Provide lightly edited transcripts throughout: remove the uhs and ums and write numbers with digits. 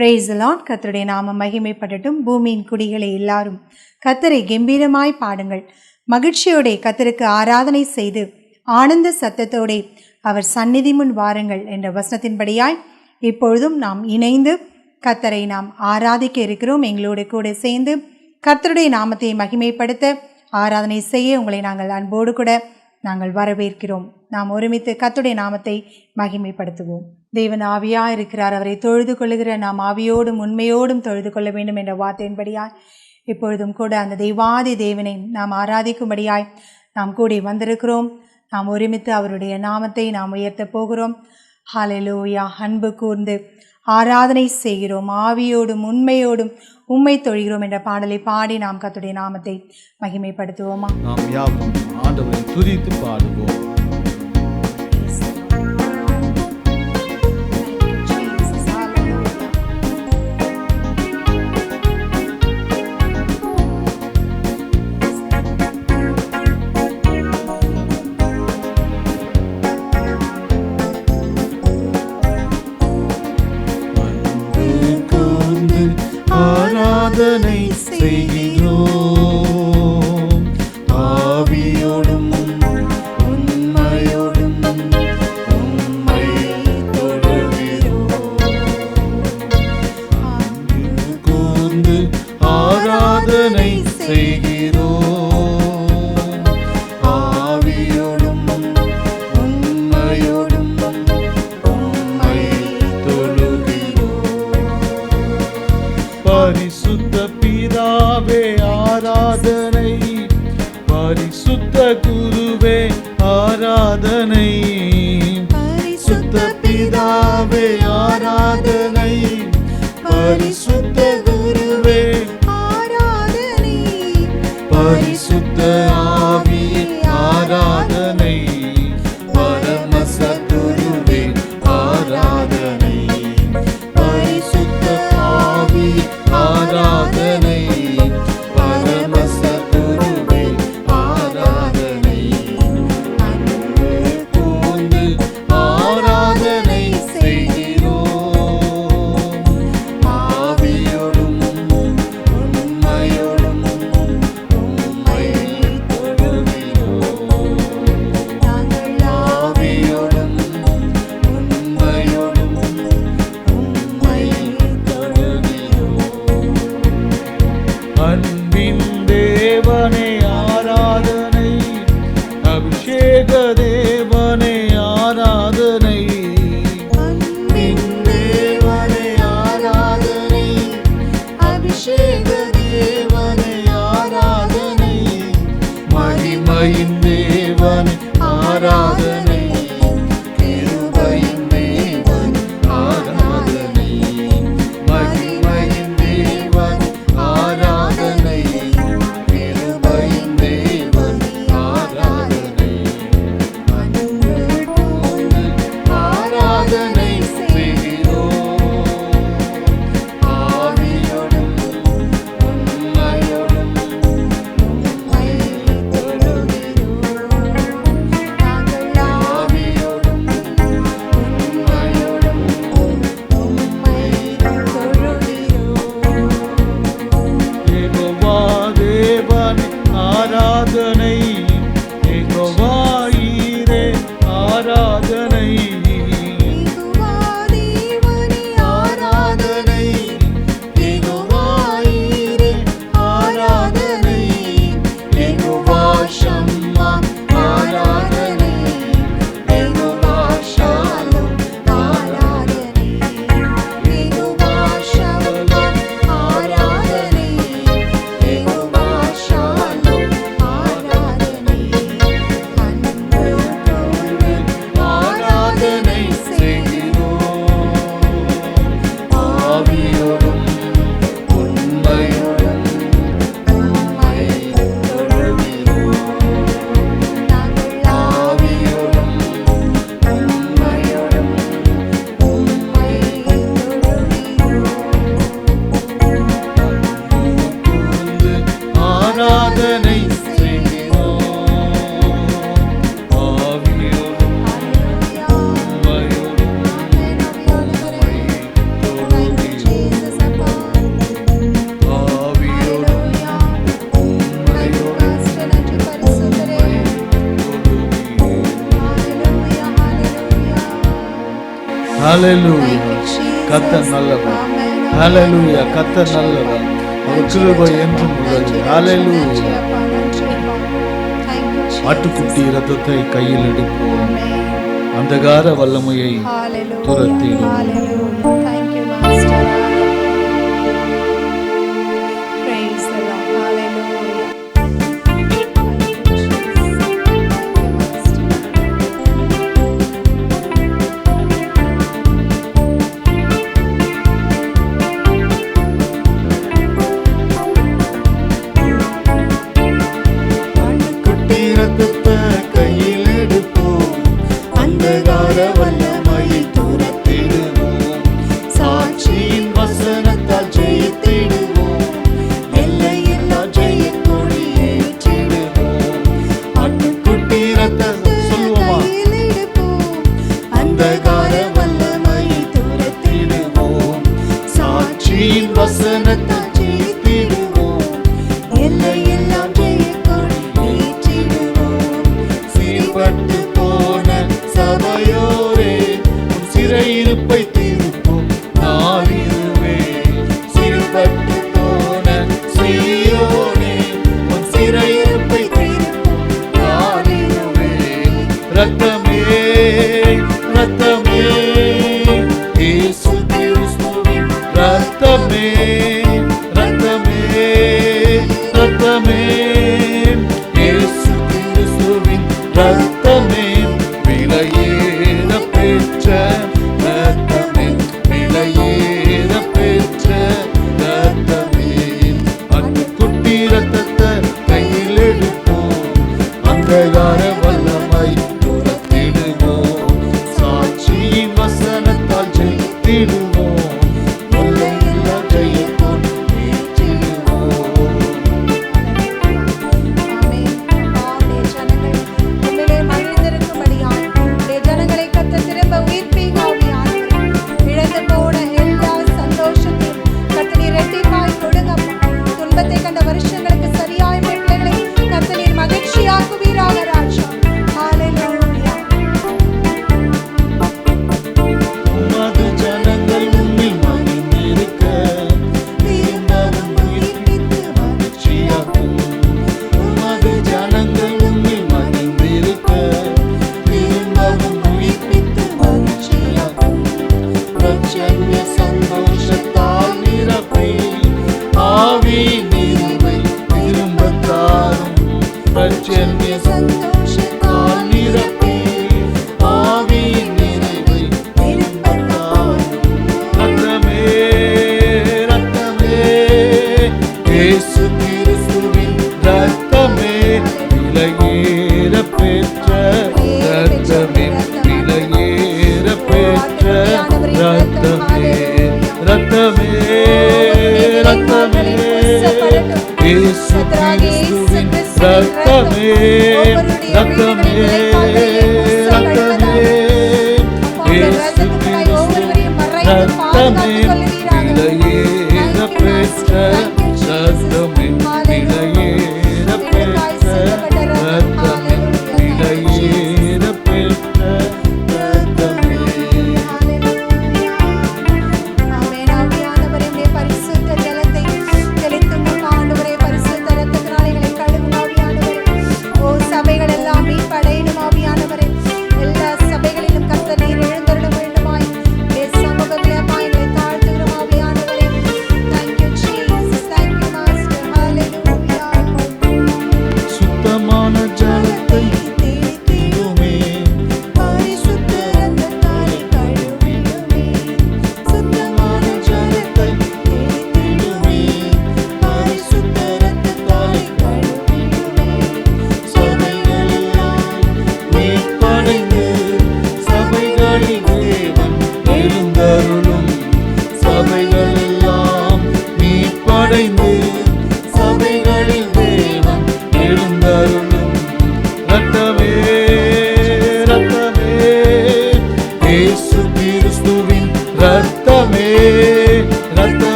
Praise the Lord. கர்த்தருடைய நாமம் மகிமைப்படட்டும். பூமியின் குடிகளை எல்லாரும் கர்த்தரை கம்பீரமாய் பாடுங்கள். மகிழ்ச்சியோടെ கர்த்தருக்கு ஆராதனை செய்து ஆனந்த சத்தத்தோടെ அவர் சந்நிதி முன் வாருங்கள் என்ற வசனத்தின்படியாய் இப்பொழுதும் நாம் இணைந்து கர்த்தரை நாம் ஆராதிக்க இருக்கிறோம். எங்களோடு கூட சேர்ந்து கர்த்தருடைய நாமத்தை மகிமைப்படுத்த ஆராதனை செய்ய உங்களை நாங்கள் அன்போடு கூட நாங்கள் வரவேற்கிறோம். நாம் ஒருமித்து கர்த்தருடைய நாமத்தை மகிமைப்படுத்துவோம். தேவன் ஆவியாக இருக்கிறார். அவரை தொழுது கொள்ளுகிற நாம் ஆவியோடும் உண்மையோடும் தொழுது கொள்ள வேண்டும் என்ற வார்த்தையின்படியாய் இப்பொழுதும் கூட அந்த தெய்வாதி தேவனை நாம் ஆராதிக்கும்படியாய் நாம் கூடி வந்திருக்கிறோம். நாம் ஒருமித்து அவருடைய நாமத்தை நாம் உயர்த்த போகிறோம். ஹல்லேலூயா. அன்பு கூர்ந்து ஆராதனை செய்கிறோம், ஆவியோடும் உண்மையோடும் உம்மை தொழுகிறோம் என்ற பாடலை பாடி நாம் கர்த்தருடைய நாமத்தை மகிமைப்படுத்துவோமா? நாம் யாவும் ஆண்டவரை துதித்து பாடுவோம். ஆராதனை செய்கிறோம், ஆவியோடும் உண்மையோடும் உம்மை தொழுகிறோம். அன்பு கூர்ந்து ஆராதனை செய்கிறோம், ஆவியோடும் உண்மையோடும் உம்மை தொழுகிறோம். பரிசுத்த பிதாவே ஆராதனை, பரிசுத்த குருவே ஆராதனை, பரிசுத்த பிதாவே ஆராதனை, பரிசுத்த குருவே ஆராதனை, பரிசுத்த ஆவியே ஆராதனை, பரம சத்குருவே ஆராதனை, பரிசுத்த ஆவியே ஆராதனை, பரம சத்குருவே ஆராதனை. அன்பு கூர்ந்து ஆராதனை செய்கிறோம், ஆவியோடும் உண்மையோடும் உம்மை தொழுகிறோம். நாங்கள் ஆவியோடும் உண்மையோடும் உம்மை தொழுகிறோம். அன்பின் தேவனே ஆராதனை, அபிஷேக தேவனே ஆராதனை, அன்பின் தேவனே ஆராதனை, அபிஷேக தேவனே ஆராதனை, மகிமையின் தேவனே ஆராதனை, கிருபையின் தேவனே ஆராதனை, மகிமையின் தேவனே ஆராதனை, கிருபையின் தேவனே ஆராதனை. அன்பு கூர்ந்து ஆராதனை செய்கிறோம், ஆவியோடும் உண்மையோடும் உம்மை தொழுகிறோம். நாங்கள் ஆவியோடும் உண்மையோடும் உம்மை தொழுகிறோம். யெகோவா தேவனே ஆராதனை, யெகோவா ஈரே ஆராதனை, யெகோவா தேவனே ஆராதனை, யெகோவா ஈரே ஆராதனை, யெகோவா ஷம்மா ஆராதனை, யெகோவா ஷாலோம் ஆராதனை, யெகோவா ஷம்மா ஆராதனை, யெகோவா ஷாலோம் ஆராதனை. ஹalleluya. கர்த்தர் நல்லவர். ஹalleluya. கர்த்தர் நல்லவர். அவர் கிருபை என்றும் உள்ளது. ஹalleluya. ஆட்டுக்குட்டி இரத்தத்தை கையில் எடுப்போம். அந்தகார வல்லமையை துரத்திடுவோம்.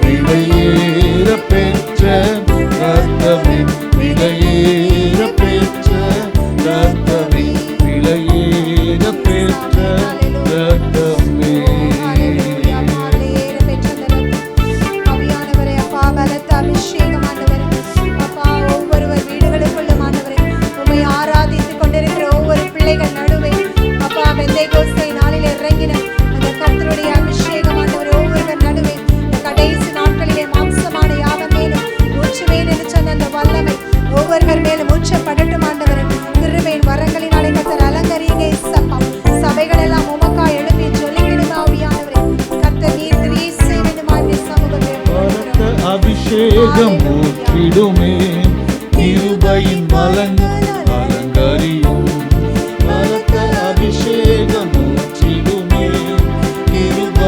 விலையேற பெற்ற ரத்தமே, விலையேற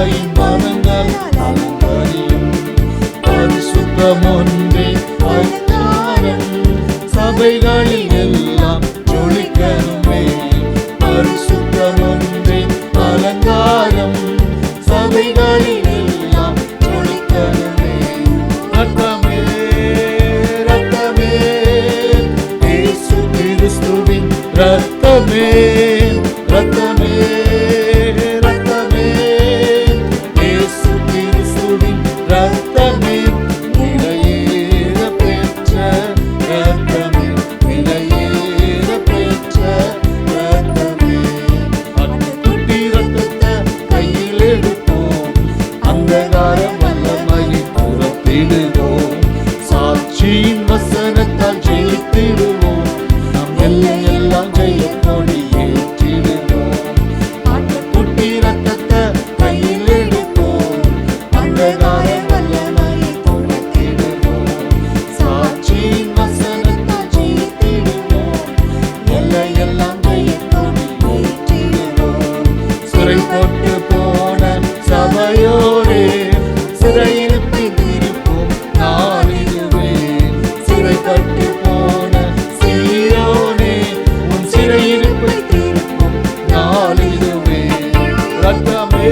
கிருபையின் வரங்கள் அலங்கரியும். பரிசுத்தம் ஒன்றே அலங்காரம், சபைகளில் எல்லாம் ஜொலிக்கணுமே. பரிசுத்தம் ஒன்றே அலங்காரம், சபைகளில் எல்லாம் ஜொலிக்கணுமே. ரத்தமே ரத்தமே இயேசு கிறிஸ்துவின் ரத்தமே, ரத்தமே ரத்தமே இயேசு கிறிஸ்துவின் ரத்தமே, விலையேற பெற்ற ரத்தமே, விலையேற பெற்ற ரத்தமே. ஆட்டுக்குட்டி ரத்தத்தை கையில் எடுப்போம், அந்தகார வல்லமையை புறத்திடுவோம். சாட்சியின் வசனத்தால் ஜெயித்திடுவோம், நம் எல்லையெல்லாம் ஜெயக்கொடி ஏற்றிடுவோம். ஆட்டுக்குட்டி ரத்தத்தை கையில் எடுப்போம், அந்தகார வல்லமையை புறத்திடுவோம். சாட்சியின் வசனத்தால் ஜெயித்திடுவோம், எல்லையெல்லாம் ஜெயக்கொடி ஏற்றிடுவோம். சிறைப்பட்டு போன சபையோரே, சிறையிருப்பை திருப்பும் நாளிதுவே. சிறைப்பட்டு போன சீயோனே, உன் சிறையிருப்பை திருப்பும் நாளிதுவே. ரத்தமே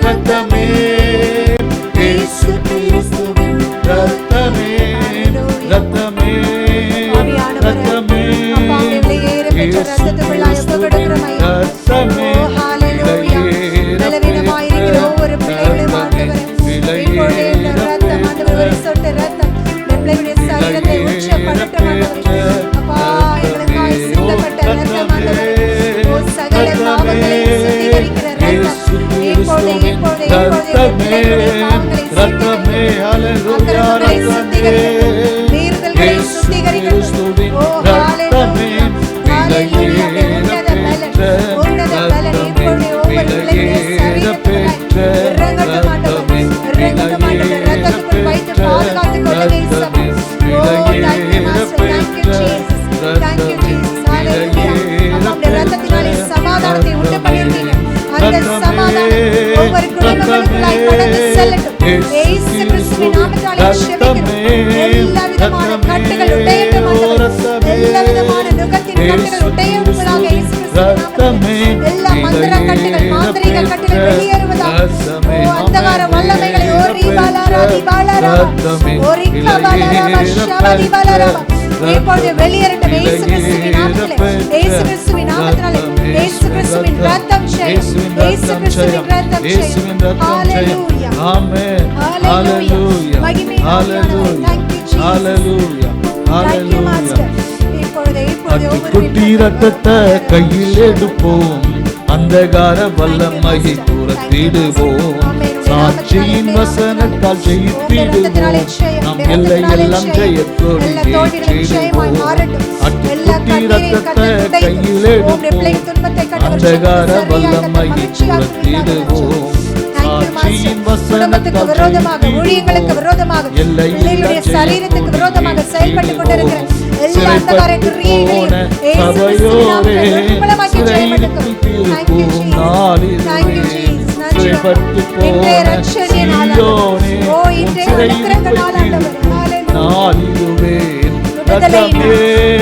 ரத்தமே இயேசு கிறிஸ்துவின் ரத்தமே, ரத்தமே ரத்தமே இயேசு கிறிஸ்துவின் ரத்தமே, பலவீனமாயிருக்கிற ஒவ்வொரு பிள்ளைகளையும் ஆண்டவரே, இப்பொழுதே இந்த ரத்தம் ஆண்டவரே, ஒரு சொட்டு ரத்தம் இந்த பிள்ளைகளுடைய சரீரத்தை உச்சப்படுத்தும் ஆண்டவரே. அப்பா, எங்களுக்காக சிந்தப்பட்ட ரத்தம் ஆண்டவரே, ஓ சகல பாவங்களையும் சுத்திகரிக்கிற ரத்தம், இப்பொழுதே இப்பொழுதே இப்பொழுதே இந்த பிள்ளைகளுடைய பாவங்களை ரத்தமே, ஹல்லேலூயா, அக்கிரமங்களை சுத்திகரிக்கட்டும், மீறுதல்களை சுத்திகரிக்கட்டும். ஓ ஹல்லேலூயா, ஹல்லேலூயா, உன்னத பலன், உன்னத பலன் இப்பொழுதே ஒவ்வொரு பிள்ளைகளுடைய சரீரத்திற்காய் இறங்கட்டும் ஆண்டவரே, இறங்கட்டும் ஆண்டவரே, ரத்தத்துக்குள் வைத்து பாதுகாத்துக் கொள்ளுங்க இயேசுவே. ஓ thank you master, thank you Jesus, thank you Jesus, hallelujah. உம்முடைய ரத்தத்தினாலே சமாதானத்தை உண்டு பண்ணியிருக்கீங்க, அந்த சமாதானம் ஒவ்வொரு குடும்பங்களுக்குள்ளாய் கடந்து செல்லட்டும். இயேசு கிறிஸ்துவின் நாமத்தாலே ஜெபிக்கிறோம். எல்லா விதமான கட்டுகள் உடையட்டும் ஆண்டவரே, எல்லா விதமான நுகத்தின் கட்டுகள் உடையப்படுவதாக இயேசு கிறிஸ்துவின் நாமத்திலே. எல்லா மந்திர கட்டுகள், மாந்திரீக கட்டுகள் வெளியேறுவதாக. ஓ அந்தகார வல்லமைகளை ஓ ரிபாலாரா ரிபாலாரா ஓ ரிகாபாலாரா ஷபாரிபாலாரா இப்பொழுது வெளியேறட்டும் இயேசு கிறிஸ்துவின் நாமத்திலே. இயேசு கிறிஸ்துவின் நாமத்தினாலே இயேசு கிறிஸ்துவின் ரத்தம் ஜெயம், இயேசு கிறிஸ்துவின் ரத்தம் ஜெயம். ஹalleluya, ஆமென், ஹalleluya, ஹalleluya, ஹalleluya, ஹalleluya. இப்பொழுது இப்பொழுது ஒவ்வொரு குட்டி ரத்தத்தை கையில் எடுப்போம், அந்தகார வல்லமையை துரத்திடுவோம். சாட்சியின் வசனத்தால் ஜெயித்திடுவோம், நம் எல்லையெல்லாம் ஜெயக்கொடி ஏற்றிடுவோம். அட்டுக்குட்டி ரத்தத்தை கையில் எடுப்போம், அந்தகார வல்லமையை துரத்திடுவோம். சாட்சியின் வசனத்தால் விரோதமாக, ஊழியங்களுக்கு விரோதமாக, பிள்ளைகளுடைய சரீரத்துக்கு விரோதமாக செயல்பட்டுக் கொண்டிருக்கிற எல்லா அந்தகார கிரியைகளையும் இயேசு கிறிஸ்துவின் நாமத்திலே நிர்மூலமாக்கி ஜெயமெடுக்கும். Thank you Jesus, thank you Jesus, நன்றி அப்பா. இன்றைய ரட்சணிய நாளாண்டவரே, ஓ இன்றைய அனுக்கிரக நாளாண்டவரே, ஹalleluya.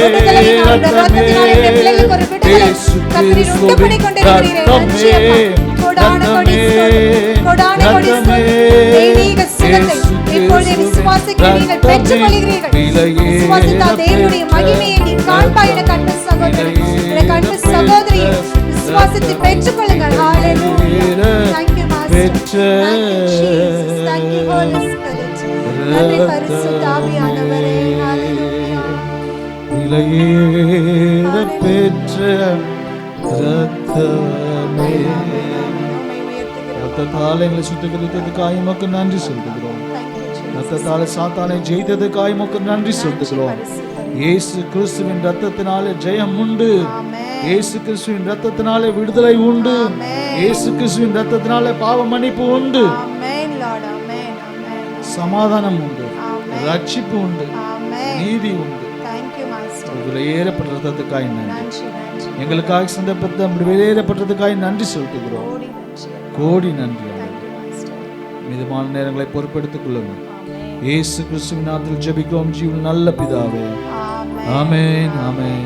விடுதலையின் அந்த ரத்தத்தினாலே இந்த பிள்ளைகளுக்கு ஒரு விடுதலை கர்த்தரீர் உண்டு பண்ணி கொண்டிருக்கிறீரே, நன்றி அப்பா. கொடான கொடி ஸ்தோத்திரம், கொடான கொடி ஸ்தோத்திரம். தெய்வீக சுகத்தை இப்பொழுது விசுவாசிக்க நீங்கள் பெற்றுக் கொள்கிறீர்கள். விசுவாசித்தால் தேவனுடைய மகிமையை நீ காண்பாய். என கண்ட சகோதரி, என கண்ட சகோதரி, விசுவாசித்து பெற்றுக் கொள்ளுங்கள். ஹalleluya. Thank you master, thank you Jesus, thank you Holy Spirit. நன்றி பரிசுத்த ஆவியானவரே, ஹalleluya. விலையேற பெற்ற ரத்தமே, ரத்தத்தால் எங்களை சுத்திகரித்ததுக்காக உமக்கு நன்றி செலுத்துகிறோம். ரத்தத்தால் சாத்தானை ஜெயித்ததுக்காக உமக்கு நன்றி செலுத்துகிறோம். இயேசு கிறிஸ்துவின் ரத்தத்தினாலே ஜெயம் உண்டு. இயேசு கிறிஸ்துவின் ரத்தத்தினாலே விடுதலை உண்டு. இயேசு கிறிஸ்துவின் ரத்தத்தினாலே பாவ மன்னிப்பு உண்டு. சமாதானம் உண்டு, ரட்சிப்பு உண்டு, நீதி உண்டு. விலையேறப்பட்ட ரத்தத்துக்காய் நன்றி. எங்களுக்காக சிந்தப்பட்ட வெளியேறப்பட்டதுக்காய் நன்றி செலுத்துகிறோம். கோடி நன்றி மிதமான நேரங்களை பொறுப்பெடுத்துக் கொள்ளுங்கள். இயேசு கிறிஸ்துவின் நாமத்தில் ஜெபிக்கிறோம் ஜீவன் நல்ல பிதாவே. ஆமென் ஆமென்.